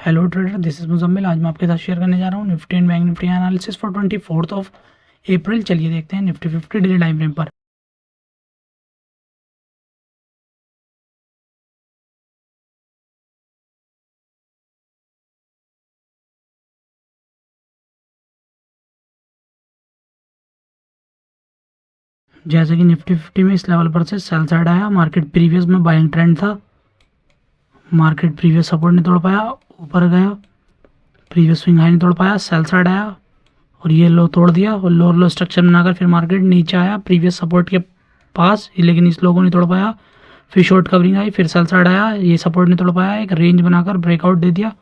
Hello trader, this is Muzammil. आज मैं आपके साथ शेयर करने जा रहा हूँ Nifty and bank Nifty analysis for 24 अप्रैल। चलिए देखते हैं निफ्टी 50 डेली टाइम फ्रेम पर। जैसे कि निफ्टी 50 में इस लेवल पर से सेल साइड आया, मार्केट प्रीवियस में बाइंग ट्रेंड था, मार्केट प्रीवियस सपोर्ट नहीं तोड़ पाया, ऊपर गया, प्रीवियस स्विंग हाई नहीं तोड़ पाया, सेल साइड आया और ये लो तोड़ दिया और लोअर लो स्ट्रक्चर बनाकर फिर मार्केट नीचे आया प्रीवियस सपोर्ट के पास, लेकिन इस लो को नहीं तोड़ पाया। फिर शॉर्ट कवरिंग आई, फिर सेल साइड आया, ये सपोर्ट नहीं तोड़ पाया, एक रेंज बनाकर ब्रेकआउट दे दिया,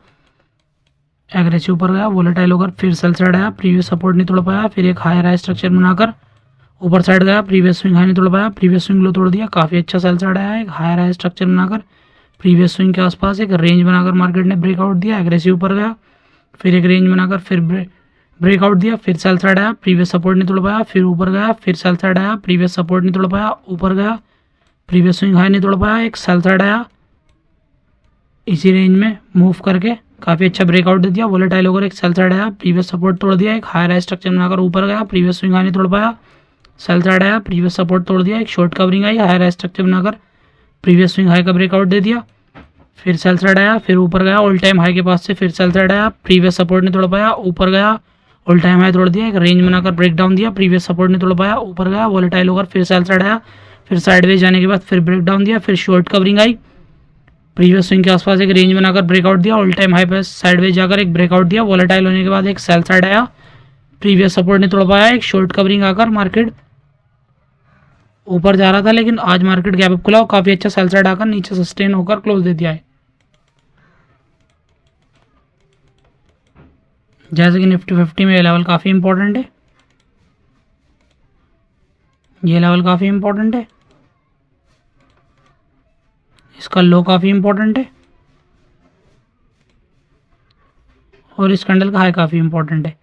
एग्रेसिव ऊपर गया, वोलेटाइल होकर फिर सेल साइड आया, प्रीवियस सपोर्ट नहीं तोड़ पाया, फिर एक हायर हाई स्ट्रक्चर बनाकर ऊपर साइड गया, प्रीवियस स्विंग हाई नहीं तोड़ पाया, प्रीवियस स्विंग लो तोड़ दिया, काफ़ी अच्छा सेल साइड आया, एक हायर हाई स्ट्रक्चर बनाकर प्रीवियस स्विंग के आसपास एक रेंज बनाकर मार्केट ने ब्रेकआउट दिया, एग्रेसिव ऊपर गया, फिर एक रेंज बनाकर फिर ब्रेकआउट दिया, फिर सेल साइड आया, प्रीवियस सपोर्ट नहीं तोड़ पाया, फिर ऊपर गया, फिर सेल साइड आया, प्रीवियस सपोर्ट नहीं तोड़ पाया, ऊपर गया, प्रीवियस स्विंग हाई नहीं तोड़ पाया, एक सेल साइड आया, इसी रेंज में मूव करके काफ़ी अच्छा ब्रेकआउट दे दिया, वोलेटाइल होकर एक सेल साइड आया, प्रीवियस सपोर्ट तोड़ दिया, एक हायर हाई स्ट्रक्चर बनाकर ऊपर गया, प्रीवियस स्विंग हाई नहीं तोड़ पाया, सेल साइड आया, प्रीवियस सपोर्ट तोड़ दिया, एक शॉर्ट कवरिंग आई, हायर हाई स्ट्रक्चर बनाकर प्रीवियस स्विंग हाई का ब्रेकआउट दे दिया, फिर सेल साइड आया, फिर ऊपर गया, ऑल टाइम हाई के पास से फिर सेल साइड आया, प्रीवियस सपोर्ट नहीं तोड़ पाया, ऊपर गया, ऑल टाइम हाई तोड़ दिया, एक रेंज बनाकर ब्रेक डाउन दिया, प्रीवियस सपोर्ट नहीं तोड़ पाया, ऊपर गया, वोलेटाइल होकर फिर सेल साइड आया, फिर साइडवेज जाने के बाद फिर ब्रेक डाउन दिया, फिर शॉर्ट कवरिंग आई, प्रीवियस स्विंग के आसपास एक रेंज बनाकर ब्रेकआउट दिया, ऑल टाइम हाई पर साइडवेज जाकर एक ब्रेकआउट दिया, वोलेटाइल होने के बाद एक सेल साइड आया, प्रीवियस सपोर्ट नहीं तोड़ पाया, एक शॉर्ट कवरिंग आकर मार्केट ऊपर जा रहा था, लेकिन आज मार्केट गैप अप खुला और काफ़ी अच्छा सेल साइड आकर नीचे सस्टेन होकर क्लोज दे दिया है। जैसे कि निफ्टी 50 में ये लेवल काफ़ी इंपॉर्टेंट है, ये लेवल काफ़ी इंपॉर्टेंट है, इसका लो काफ़ी इंपॉर्टेंट है और इस कैंडल का हाई काफ़ी इंपॉर्टेंट है।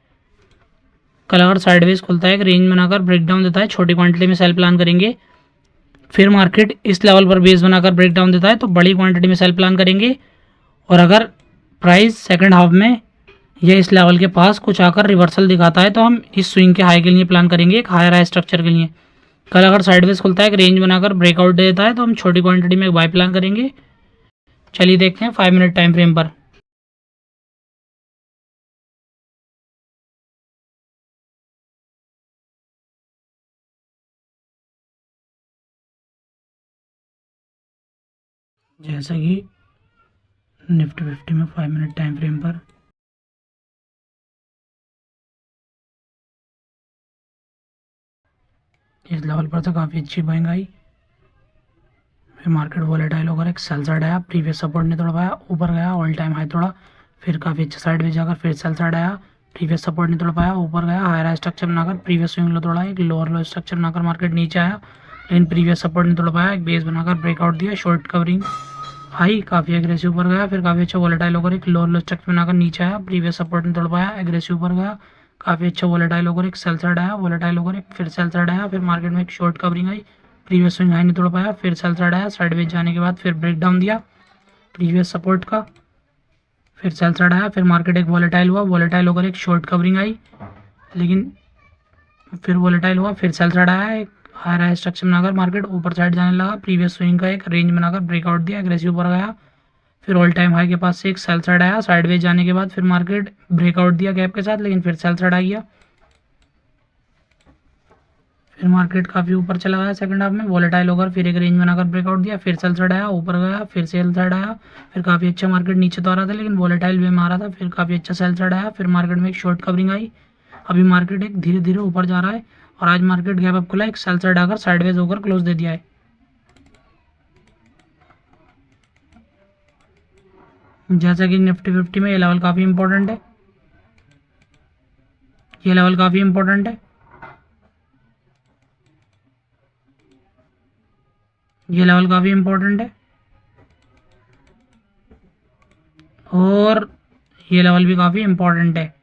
कल अगर साइडवेज खुलता है, एक रेंज बनाकर ब्रेकडाउन देता है, छोटी क्वांटिटी में सेल प्लान करेंगे, फिर मार्केट इस लेवल पर बेस बनाकर ब्रेकडाउन देता है तो बड़ी क्वांटिटी में सेल प्लान करेंगे, और अगर प्राइस सेकंड हाफ में यह इस लेवल के पास कुछ आकर रिवर्सल दिखाता है तो हम इस स्विंग के हाई के लिए प्लान करेंगे, एक हायर हाई स्ट्रक्चर के लिए। कल अगर साइडवेज खुलता है, एक रेंज बनाकर ब्रेकआउट देता है तो हम छोटी क्वांटिटी में एक बाय प्लान करेंगे। चलिए देखते हैं 5 मिनट टाइम फ्रेम पर। जैसा कि निफ्टी 50 में 5 मिनट टाइम फ्रेम पर इस लेवल पर तो काफ़ी अच्छी बाइंग आई, फिर मार्केट वोलेटाइल होकर एक सेल साइड आया, प्रीवियस सपोर्ट नहीं तोड़ पाया, ऊपर गया, ऑल टाइम हाई तोड़ा, फिर काफ़ी अच्छा साइड में जाकर फिर सेल साइड आया, प्रीवियस सपोर्ट नहीं तोड़ पाया, ऊपर गया, हायर हाई स्ट्रक्चर बनाकर प्रीवियस स्विंग लो तोड़ा, एक लोअर लो स्ट्रक्चर बनाकर मार्केट नीचे आया, लेकिन प्रीवियस सपोर्ट नहीं तोड़ पाया, एक बेस बनाकर ब्रेकआउट दिया, शॉर्ट कवरिंग हाई, काफ़ी एग्रेसिव ऊपर गया, फिर काफ़ी अच्छा वोलेटाइल होकर एक लोअर लो स्ट्रक्चर बनाकर नीचे आया, प्रीवियस सपोर्ट नहीं तोड़ पाया, एग्रेसिव ऊपर गया, काफ़ी अच्छा वोलेटाइल होकर एक सेल साइड आया, वोलेटाइल होकर एक फिर सेल साइड आया, फिर मार्केट में एक शॉर्ट कवरिंग आई, प्रीवियस स्विंग हाई नहीं तोड़ पाया, फिर सेल साइड आया, साइडवेज जाने के बाद फिर ब्रेक डाउन दिया प्रीवियस सपोर्ट का, फिर सेल साइड आया, फिर मार्केट एक वोलेटाइल हुआ, वोलेटाइल होकर एक शॉर्ट कवरिंग आई, लेकिन फिर वोलेटाइल हुआ, फिर सेल साइड आया, एक हायर हाई स्ट्रक्चर बनाकर मार्केट ऊपर साइड जाने लगा, प्रीवियस स्विंग का एक रेंज बनाकर ब्रेकआउट दिया, एग्रेसिव ऊपर गया, फिर ऑल टाइम हाई के पास से एक सेल साइड आया, साइडवेज जाने के बाद फिर मार्केट ब्रेकआउट दिया गैप के साथ, लेकिन फिर सेल साइड आ गया, फिर मार्केट काफ़ी ऊपर चला गया सेकंड हाफ में, वोलेटाइल होकर फिर एक रेंज बनाकर ब्रेकआउट दिया, फिर सेल साइड आया, ऊपर गया, फिर सेल साइड आया, फिर काफ़ी अच्छा मार्केट नीचे तो आ रहा था लेकिन वोलेटाइल वे में आ रहा था, फिर काफ़ी अच्छा सेल साइड आया, फिर मार्केट में एक शॉर्ट कवरिंग आई, अभी मार्केट एक धीरे धीरे ऊपर जा रहा है और आज मार्केट गैप अप खुला, एक सेल साइड आकर साइडवेज होकर क्लोज दे दिया है। जैसा कि निफ्टी 50 में ये लेवल काफ़ी इंपॉर्टेंट है, ये लेवल काफ़ी इंपॉर्टेंट है, ये लेवल काफ़ी इंपॉर्टेंट है और ये लेवल भी काफ़ी इंपॉर्टेंट है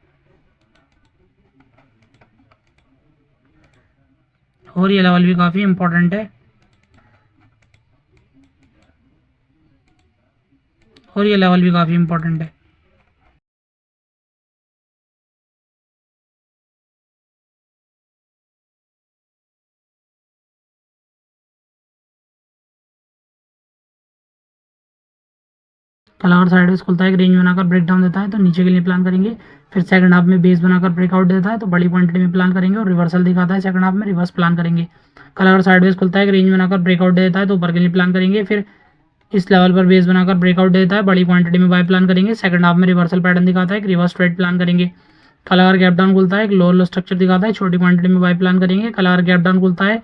और ये लेवल भी काफ़ी इंपॉर्टेंट है और ये लेवल भी काफ़ी इंपॉर्टेंट है। कल अगर साइडवेज खुलता है, एक रेंज बनाकर ब्रेक डाउन देता है तो नीचे के लिए प्लान करेंगे। फिर सेकंड हाफ में बेस बनाकर ब्रेकआउट देता है तो बड़ी क्वांटिटी में प्लान करेंगे और रिवर्सल दिखाता है सेकंड हाफ में, रिवर्स प्लान करेंगे। कल अगर साइडवेज खुलता है, एक रेंज बनाकर ब्रेकआउट देता है तो ऊपर के लिए प्लान करेंगे। फिर इस लेवल पर बेस बनाकर ब्रेकआउट देता है, बड़ी क्वांटिटी में बाय प्लान करेंगे। सेकंड हाफ में रिवर्सल पैटर्न दिखाता है, एक रिवर्स ट्रेड प्लान करेंगे। कल अगर गैप डाउन खुलता है, एक लोअर लो स्ट्रक्चर दिखाता है, छोटी क्वांटिटी में बाय प्लान करेंगे। कल अगर गैप डाउन खुलता है,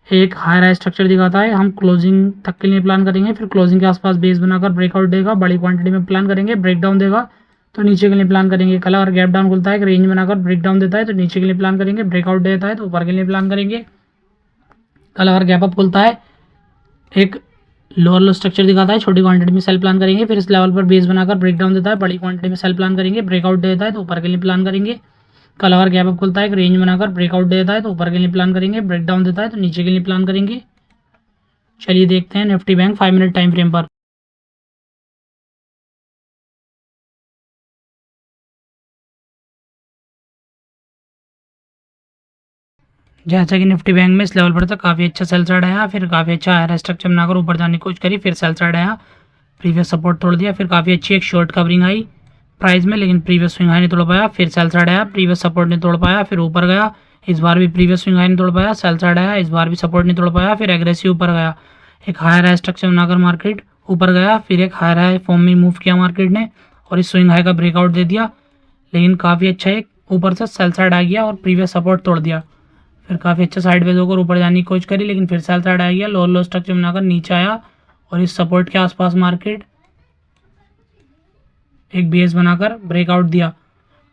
एक हायर हाई स्ट्रक्चर दिखाता है, हम क्लोजिंग तक के लिए प्लान करेंगे। फिर क्लोजिंग के आसपास बेस बनाकर ब्रेकआउट देगा, बड़ी क्वांटिटी में प्लान करेंगे। ब्रेक डाउन देगा तो नीचे के लिए प्लान करेंगे। कल अगर गैप डाउन खुलता है, एक रेंज बनाकर ब्रेक डाउन देता है तो नीचे के लिए प्लान करेंगे। ब्रेकआउट देता है तो ऊपर के लिए प्लान करेंगे। कल अगर गैप अप खुलता है, एक लोअर लो स्ट्रक्चर दिखाता है, छोटी क्वांटिटी में सेल प्लान करेंगे। फिर इस लेवल पर बेस बनाकर ब्रेक डाउन देता है, बड़ी क्वांटिटी में सेल प्लान करेंगे। ब्रेकआउट देता है तो ऊपर के लिए प्लान करेंगे। कल अगर गैप अप खुलता है, एक रेंज बनाकर ब्रेकआउट देता है तो ऊपर के लिए प्लान करेंगे। ब्रेक डाउन देता है तो नीचे के लिए प्लान करेंगे। चलिए देखते हैं Nifty bank 5 minute time frame पर। जैसा कि निफ्टी बैंक में इस लेवल पर था, काफ़ी अच्छा सेल साइड आया, फिर काफ़ी अच्छा हायर स्ट्रक्चर बनाकर ऊपर जाने की कोशिश करी, फिर सेल साइड आया, प्रीवियस सपोर्ट तोड़ दिया। फिर काफ़ी अच्छी एक शॉर्ट कवरिंग आई प्राइस में, लेकिन प्रीवियस स्विंग हाई नहीं तोड़ पाया। फिर सेल साइड आया, प्रीवियस सपोर्ट नहीं तोड़ पाया, फिर ऊपर गया, इस बार भी प्रीवियस स्विंग हाई नहीं तोड़ पाया। सेल साइड आया, इस बार भी सपोर्ट नहीं तोड़ पाया, फिर एग्रेसिव ऊपर गया, एक हायर हाई स्ट्रक्चर बनाकर मार्केट ऊपर गया, फिर एक हायर हाई फॉर्म में मूव किया मार्केट ने और इस स्विंग हाई का ब्रेकआउट दे दिया। लेकिन काफ़ी अच्छा एक ऊपर से सेल साइड आ गया और प्रीवियस सपोर्ट तोड़ दिया। फिर काफ़ी अच्छा साइडवेज होकर ऊपर जाने की कोशिश करी, लेकिन फिर सेल साइड आ गया, लोअर लो स्ट्रक्चर बनाकर नीचे आया और इस सपोर्ट के आसपास मार्केट एक बेस बनाकर ब्रेकआउट दिया,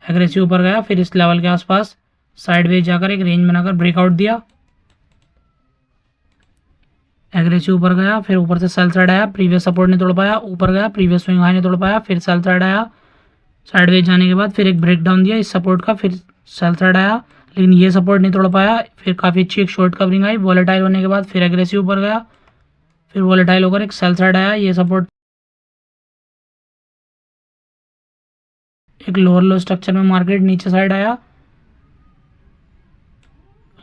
एग्रेसिव ऊपर गया। फिर इस लेवल के आसपास साइडवेज जाकर एक रेंज बनाकर ब्रेकआउट दिया, एग्रेसिव ऊपर गया। फिर ऊपर से सेल साइड आया, प्रीवियस सपोर्ट नहीं तोड़ पाया, ऊपर गया, प्रीवियस स्विंग हाई नहीं तोड़ पाया। फिर सेल साइड आया, साइडवेज जाने के बाद फिर एक ब्रेक डाउन दिया इस सपोर्ट का, फिर सेल साइड आया, लेकिन ये सपोर्ट नहीं तोड़ पाया। फिर काफ़ी अच्छी एक शॉर्ट कवरिंग आई, वॉलेटाइल होने के बाद फिर एग्रेसिव ऊपर गया, फिर वॉलेटाइल होकर एक सेल साइड आया, ये सपोर्ट एक लोअर लो स्ट्रक्चर में मार्केट नीचे साइड आया,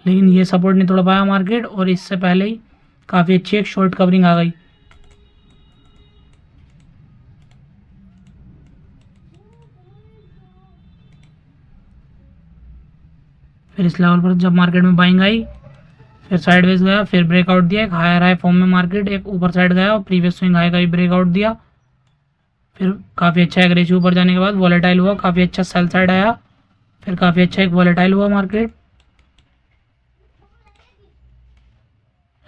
लेकिन ये सपोर्ट नहीं तोड़ पाया मार्केट और इससे पहले ही काफ़ी अच्छी एक शॉर्ट कवरिंग आ गई। फिर इस लेवल पर जब मार्केट में बाइंग आई, फिर साइडवेज गया, फिर ब्रेकआउट दिया, एक हायर हाई फॉर्म में मार्केट एक ऊपर साइड गया और प्रीवियस स्विंग हाई का भी ब्रेकआउट दिया। फिर काफ़ी अच्छा एग्रेसिव ऊपर जाने के बाद वॉलेटाइल हुआ, काफ़ी अच्छा सेल साइड आया, फिर काफ़ी अच्छा एक वॉलेटाइल हुआ मार्केट,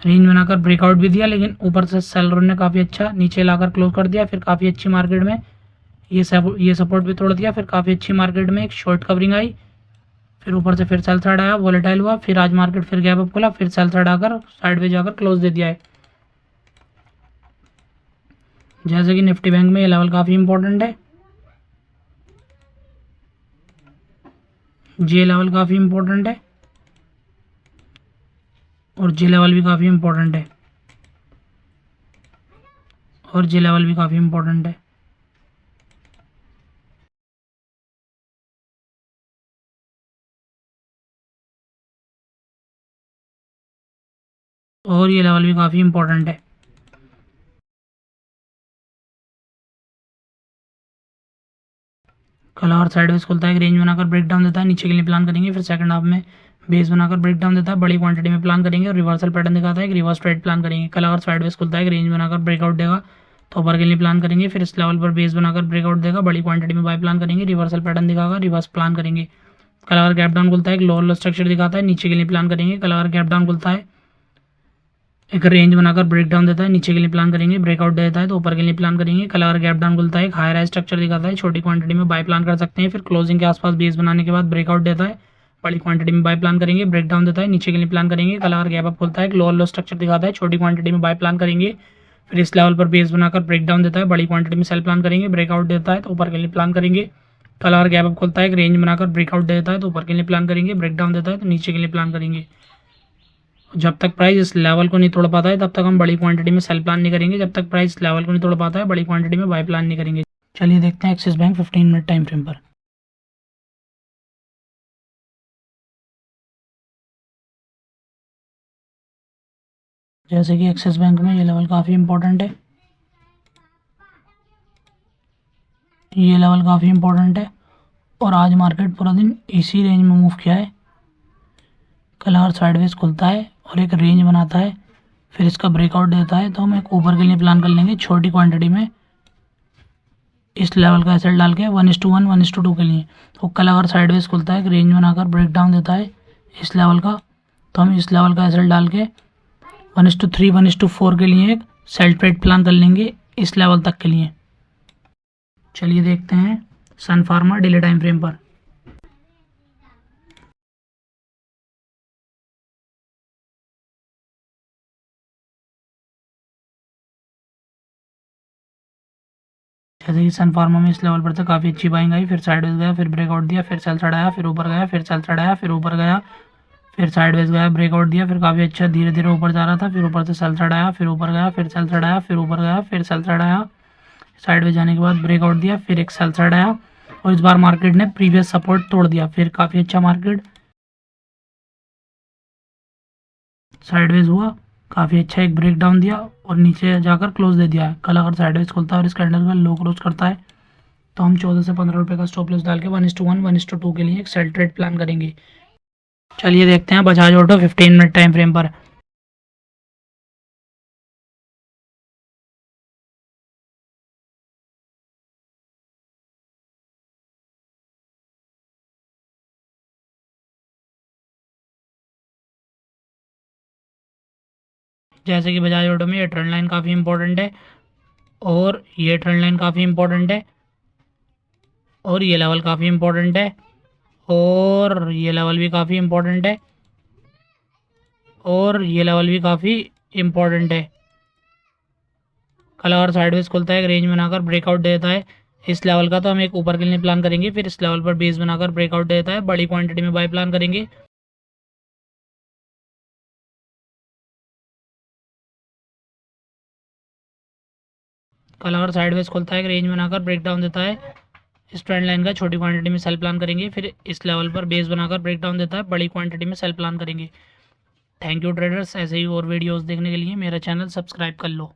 रेंज बनाकर ब्रेकआउट भी दिया, लेकिन ऊपर से सेलर ने काफ़ी अच्छा नीचे लाकर क्लोज कर दिया। फिर काफ़ी अच्छी मार्केट में ये सपोर्ट भी तोड़ दिया, फिर काफ़ी अच्छी मार्केट में एक शॉर्ट कवरिंग आई, फिर ऊपर से फिर सेल साइड आया, वॉलेटाइल हुआ। फिर आज मार्केट फिर गैप अप खुला, फिर सेल साइड आकर साइडवेज जाकर क्लोज दे दिया है। जैसे कि निफ्टी बैंक में ये लेवल काफ़ी इंपॉर्टेंट है, जे लेवल काफ़ी इंपॉर्टेंट है और जे लेवल भी काफ़ी इंपॉर्टेंट है और जे लेवल भी काफ़ी इंपॉर्टेंट है। और ये लेवल भी काफ़ी इंपॉर्टेंट है। कल और साइडवेज खुलता है, रेंज बनाकर ब्रेक डाउन देता है, नीचे के लिए प्लान करेंगे। फिर सेकंड हाफ में बेस बनाकर ब्रेक डाउन देता है, बड़ी क्वांटिटी में प्लान करेंगे और रिवर्सल पैटर्न दिखाता है, एक रिवर्स ट्रेड प्लान करेंगे। कल और साइडवेज खुलता है, रेंज बनाकर ब्रेकआउट देगा तो ऊपर के लिए प्लान करेंगे। फिर इस लेवल पर बेस बनाकर ब्रेकआउट देगा, बड़ी क्वांटिटी में बाय प्लान करेंगे, रिवर्सल पैटर्न दिखागा, रिवर्स प्लान करेंगे। कल अगर गैप डाउन खुलता है, एक लोअर लो स्ट्रक्चर दिखाता है, नीचे के लिए प्लान करेंगे। कल अगर गैप डाउन खुलता है, एक रेंज बनाकर ब्रेक डाउन देता है, नीचे के लिए प्लान करेंगे। ब्रेकआउट देता है तो ऊपर के लिए प्लान करेंगे। कल अगर गैप डाउन खुलता है, एक हायर हाई स्ट्रक्चर दिखाता है, छोटी क्वांटिटी में बाय प्लान कर सकते हैं। फिर क्लोजिंग के आसपास बेस बनाने के बाद ब्रेकआउट देता है, बड़ी क्वांटिटी में बाय प्लान करेंगे। ब्रेक डाउन देता है, नीचे के लिए प्लान करेंगे। कल अगर गैप अप खुलता है, एक लोअर लो स्ट्रक्चर दिखाता है, छोटी क्वांटिटी में बाय प्लान करेंगे। फिर इस लेवल पर बेस बनाकर ब्रेक डाउन देता है, बड़ी क्वांटिटी में सेल प्लान करेंगे। ब्रेकआउट देता है तो ऊपर के लिए प्लान करेंगे। कल अगर गैप अप खुलता है, एक रेंज बनाकर ब्रेकआउट देता है तो ऊपर के लिए प्लान करेंगे। ब्रेक डाउन देता है तो नीचे के लिए प्लान करेंगे। जब तक प्राइस इस लेवल को नहीं तोड़ पाता है तब तक हम बड़ी क्वांटिटी में सेल प्लान नहीं करेंगे। जब तक प्राइस इस लेवल को नहीं तोड़ पाता है बड़ी क्वांटिटी में बाय प्लान नहीं करेंगे। चलिए देखते हैं axis bank 15 minute time frame पर। जैसे कि एक्सिस बैंक में ये लेवल काफ़ी इंपॉर्टेंट है, ये लेवल काफ़ी इम्पोर्टेंट है और आज मार्केट पूरा दिन इसी रेंज में मूव किया है। कल अगर साइडवेज खुलता है और एक रेंज बनाता है फिर इसका ब्रेकआउट देता है तो हम एक ऊपर के लिए प्लान कर लेंगे छोटी क्वांटिटी में इस लेवल का एसएल डाल के 1:1 1:2 के लिए। तो कल अगर साइडवेज खुलता है एक रेंज बनाकर ब्रेक डाउन देता है इस लेवल का तो हम इस लेवल का एसएल डाल के 1:3 1:4 के लिए एक सेल ट्रेड प्लान कर लेंगे इस लेवल तक के लिए। चलिए देखते हैं सन फार्मा डेली टाइम फ्रेम पर। जैसे कि सन फार्मा में इस लेवल पर था काफ़ी अच्छी बाइंग आई, फिर साइडवेज गया, फिर ब्रेकआउट दिया, फिर सेल चढ़ाया, फिर ऊपर गया, फिर सेल चढ़ाया, फिर ऊपर गया, फिर साइडवेज गया, ब्रेकआउट दिया, फिर काफ़ी अच्छा धीरे धीरे ऊपर जा रहा था, फिर ऊपर से सेल चढ़ाया, फिर ऊपर गया, फिर सेल चढ़ाया, फिर ऊपर गया, फिर सेल चढ़ाया, साइडवेज जाने के बाद ब्रेकआउट दिया, फिर एक सेल चढ़ाया और इस बार मार्केट ने प्रीवियस सपोर्ट तोड़ दिया। फिर काफ़ी अच्छा मार्केट साइडवेज हुआ, काफ़ी अच्छा एक ब्रेक डाउन दिया और नीचे जाकर क्लोज दे दिया है। कल अगर साइडवेज खुलता है और इस कैंडल का लो क्लोज करता है तो हम 14 से 15 रुपये का स्टॉप लॉस डाल के 1:1 1:2 के लिए एक सेल ट्रेड प्लान करेंगे। चलिए देखते हैं Bajaj auto 15 minute time frame पर। जैसे कि बजाज ऑटो में ये ट्रेंड लाइन काफ़ी इंपॉर्टेंट है और ये ट्रेंड लाइन काफ़ी इंपॉर्टेंट है और ये लेवल काफ़ी इंपॉर्टेंट है और ये लेवल भी काफ़ी इंपॉर्टेंट है और ये लेवल भी काफ़ी इंपॉर्टेंट है। कल अगर साइडवेज खुलता है एक रेंज बनाकर ब्रेकआउट देता है इस लेवल का तो हम एक ऊपर के लिए प्लान करेंगे, फिर इस लेवल पर बेस बनाकर ब्रेकआउट देता है बड़ी क्वांटिटी में बाय प्लान करेंगे। कल अगर साइडवेज खुलता है एक रेंज बनाकर ब्रेक डाउन देता है इस ट्रेंड लाइन का छोटी क्वांटिटी में सेल प्लान करेंगे, फिर इस लेवल पर बेस बनाकर ब्रेक डाउन देता है बड़ी क्वांटिटी में सेल प्लान करेंगे। थैंक यू ट्रेडर्स, ऐसे ही और वीडियोस देखने के लिए मेरा चैनल सब्सक्राइब कर लो।